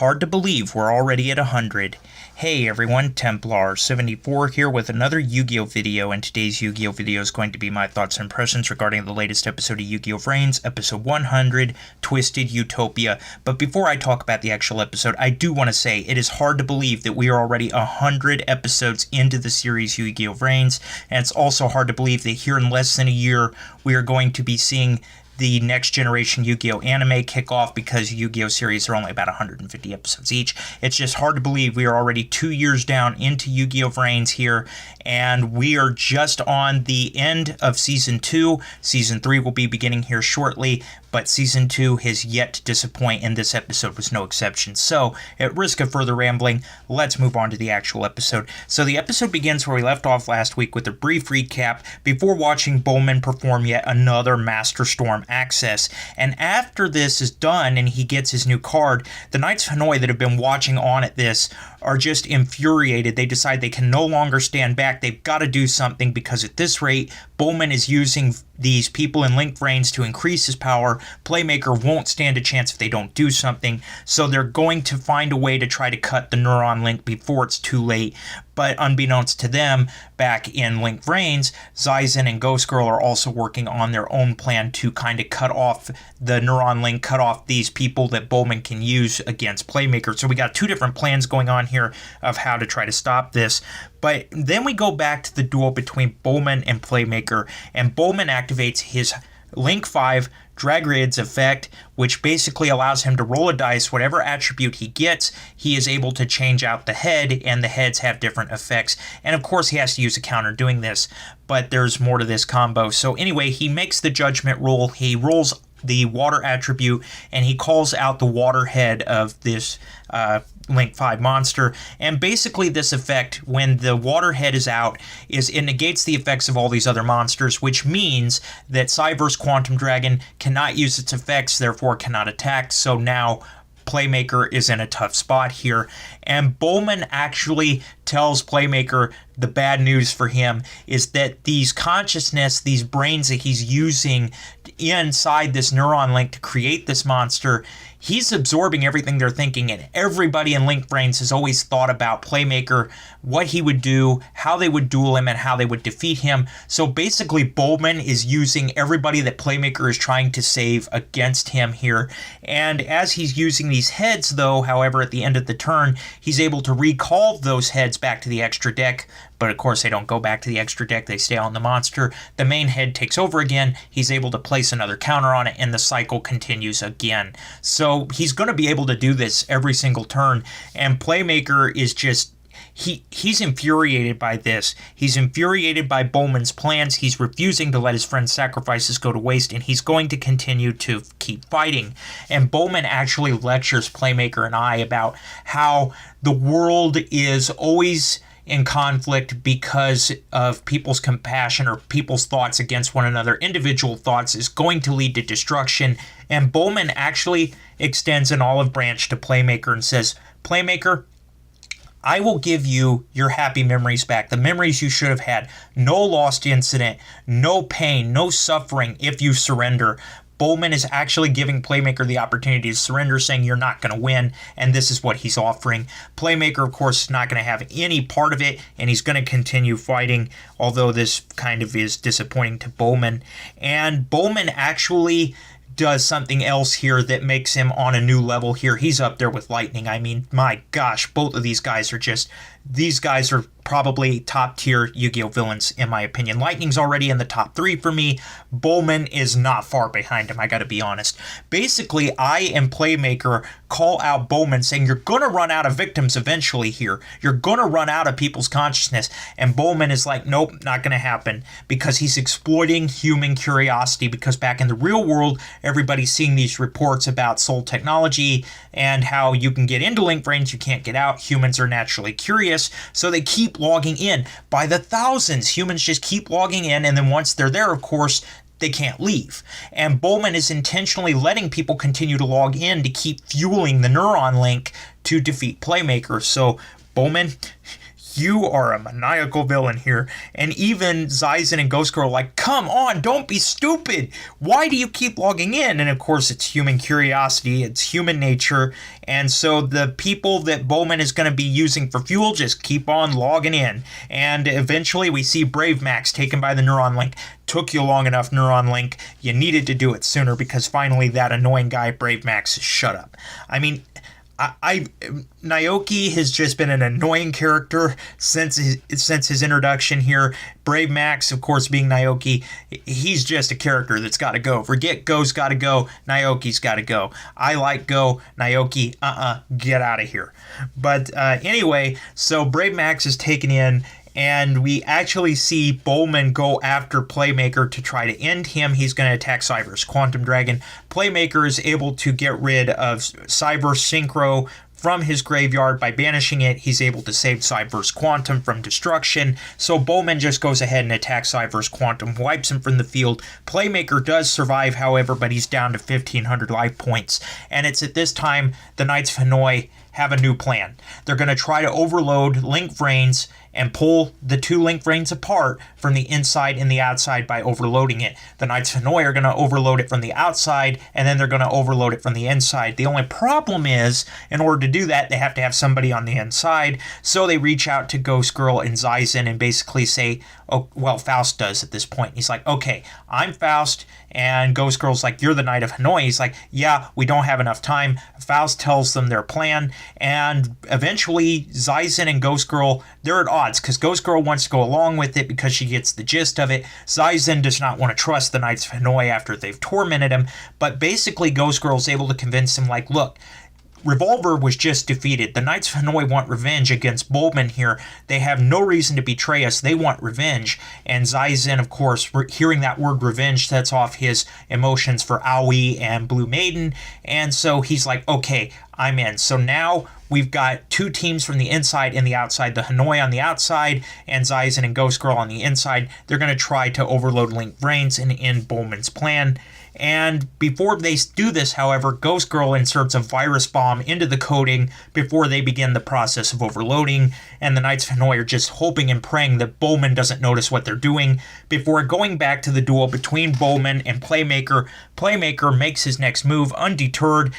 hard to believe we're already at 100. Hey everyone, Templar74 here with another Yu-Gi-Oh video, and today's Yu-Gi-Oh video is going to be my thoughts and impressions regarding the latest episode of Yu-Gi-Oh VRAINS, episode 100, Twisted Utopia. But before I talk about the actual episode, I do want to say it is hard to believe that we are already 100 episodes into the series Yu-Gi-Oh VRAINS, and it's also hard to believe that here in less than a year we are going to be seeing the next generation Yu-Gi-Oh anime kick off, because Yu-Gi-Oh series are only about 150 episodes each. It's just hard to believe we are already 2 years down into Yu-Gi-Oh VRAINS here, and we are just on the end of Season 2. Season 3 will be beginning here shortly, but Season 2 has yet to disappoint, and this episode was no exception. So, at risk of further rambling, let's move on to the actual episode. So the episode begins where we left off last week with a brief recap before watching Bowman perform yet another Master Storm access. And after this is done and he gets his new card, the Knights of Hanoi that have been watching on at this are just infuriated. They decide they can no longer stand back. They've got to do something, because at this rate, Bowman is using these people in Link Vrains to increase his power. Playmaker won't stand a chance if they don't do something, so they're going to find a way to try to cut the neuron link before it's too late. But unbeknownst to them, back in Link Vrains, Zyzen and Ghost Girl are also working on their own plan to kind of cut off the neuron link, cut off these people that Bowman can use against Playmaker. So we got two different plans going on here of how to try to stop this. But then we go back to the duel between Bowman and Playmaker, and Bowman activates his Link 5 Dragrid's effect, which basically allows him to roll a dice. Whatever attribute he gets, he is able to change out the head, and the heads have different effects. And of course, he has to use a counter doing this, but there's more to this combo. So anyway, he makes the judgment roll. He rolls the water attribute, and he calls out the water head of this Link 5 monster. And basically this effect, when the water head is out, is it negates the effects of all these other monsters, which means that Cyberse Quantum Dragon cannot use its effects, therefore cannot attack. So now Playmaker is in a tough spot here, and Bowman actually tells Playmaker the bad news for him is that these consciousness, these brains that he's using inside this neuron link to create this monster, he's absorbing everything they're thinking, and everybody in Link Vrains has always thought about Playmaker, what he would do, how they would duel him, and how they would defeat him. So basically Bowman is using everybody that Playmaker is trying to save against him here. And as he's using these heads though, however, at the end of the turn, he's able to recall those heads back to the extra deck. But of course they don't go back to the extra deck, they stay on the monster. The main head takes over again, he's able to place another counter on it, and the cycle continues again. So he's going to be able to do this every single turn, and Playmaker is just, he's infuriated by this. He's infuriated by Bowman's plans. He's refusing to let his friend's sacrifices go to waste, and he's going to continue to keep fighting. And Bowman actually lectures Playmaker and I about how the world is always in conflict because of people's compassion or people's thoughts against one another. Individual thoughts is going to lead to destruction. And Bowman actually extends an olive branch to Playmaker and says, Playmaker, I will give you your happy memories back, the memories you should have had. No lost incident, no pain, no suffering if you surrender. Bowman is actually giving Playmaker the opportunity to surrender, saying you're not going to win, and this is what he's offering. Playmaker, of course, is not going to have any part of it, and he's going to continue fighting, although this kind of is disappointing to Bowman. And Bowman actually does something else here that makes him on a new level here. He's up there with Lightning. I mean, my gosh, both of these guys are probably top tier Yu-Gi-Oh villains in my opinion. Lightning's already in the top 3 for me. Bowman is not far behind him, I gotta be honest. Basically, I and Playmaker call out Bowman saying you're gonna run out of victims eventually here. You're gonna run out of people's consciousness. And Bowman is like, nope, not gonna happen, because he's exploiting human curiosity, because back in the real world, everybody's seeing these reports about soul technology and how you can get into Link Vrains, you can't get out. Humans are naturally curious, so they keep logging in. By the thousands, humans just keep logging in, and then once they're there, of course, they can't leave. And Bowman is intentionally letting people continue to log in to keep fueling the neuron link to defeat Playmaker. So Bowman, you are a maniacal villain here. And even Zaizen and Ghost Girl are like, come on, don't be stupid. Why do you keep logging in? And of course, it's human curiosity. It's human nature. And so the people that Bowman is going to be using for fuel just keep on logging in. And eventually we see Brave Max taken by the Neuron Link. Took you long enough, Neuron Link. You needed to do it sooner because finally that annoying guy, Brave Max, shut up. I mean, Naoki has just been an annoying character since his introduction here. Brave Max, of course, being Naoki, he's just a character that's got to go. Forget Go's got to go, Naoki's got to go. I like Go, Naoki, get out of here. But anyway, so Brave Max is taken in, and we actually see Bowman go after Playmaker to try to end him. He's going to attack Cyber's Quantum Dragon. Playmaker is able to get rid of Cyber Synchro from his graveyard by banishing it. He's able to save Cyber's Quantum from destruction. So Bowman just goes ahead and attacks Cyber's Quantum, wipes him from the field. Playmaker does survive, however, but he's down to 1,500 life points. And it's at this time the Knights of Hanoi have a new plan. They're going to try to overload Link Vrains and pull the two Link Vrains apart from the inside and the outside by overloading it. The Knights of Hanoi are going to overload it from the outside, and then they're going to overload it from the inside. The only problem is, in order to do that, they have to have somebody on the inside, so they reach out to Ghost Girl and Zaizen and basically say, oh, well, Faust does at this point. He's like, okay, I'm Faust, and Ghost Girl's like, you're the Knight of Hanoi. He's like, yeah, we don't have enough time. Faust tells them their plan, and eventually Zaizen and Ghost Girl, they're at odds, because Ghost Girl wants to go along with it because she gets the gist of it. Zaizen does not want to trust the Knights of Hanoi after they've tormented him, but basically Ghost Girl is able to convince him, like, look, Revolver was just defeated. The Knights of Hanoi want revenge against Bowman here. They have no reason to betray us. They want revenge. And Zaizen, of course, hearing that word revenge sets off his emotions for Aoi and Blue Maiden. And so he's like, okay, I'm in. So now we've got two teams from the inside and the outside. The Hanoi on the outside and Zaizen and Ghost Girl on the inside. They're going to try to overload Link Vrains and end Bowman's plan. And before they do this, however, Ghost Girl inserts a virus bomb into the coding before they begin the process of overloading, and the Knights of Hanoi are just hoping and praying that Bowman doesn't notice what they're doing. Before going back to the duel between Bowman and Playmaker, Playmaker makes his next move undeterred,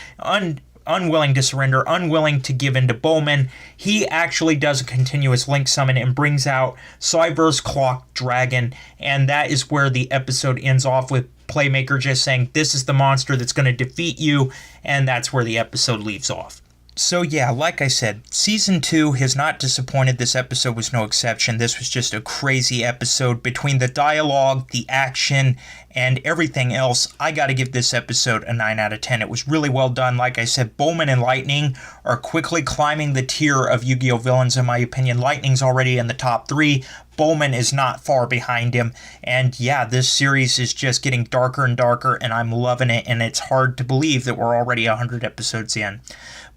unwilling to surrender, unwilling to give in to Bowman. He actually does a continuous Link summon and brings out Cyber's Clock Dragon, and that is where the episode ends off, with Playmaker just saying, this is the monster that's going to defeat you, and that's where the episode leaves off. So yeah, like I said, Season 2 has not disappointed. This episode was no exception. This was just a crazy episode. Between the dialogue, the action, and everything else, I gotta give this episode a 9 out of 10. It was really well done. Like I said, Bowman and Lightning are quickly climbing the tier of Yu-Gi-Oh villains, in my opinion. Lightning's already in the top 3. Bowman is not far behind him. And yeah, this series is just getting darker and darker, and I'm loving it, and it's hard to believe that we're already 100 episodes in.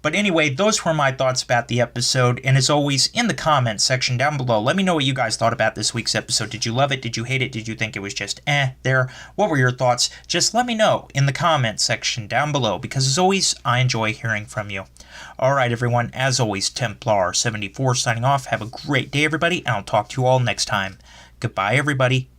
But anyway, those were my thoughts about the episode, and as always, in the comments section down below, let me know what you guys thought about this week's episode. Did you love it? Did you hate it? Did you think it was just there? What were your thoughts? Just let me know in the comments section down below, because as always, I enjoy hearing from you. Alright everyone, as always, Templar74 signing off. Have a great day everybody, and I'll talk to you all next time. Goodbye everybody.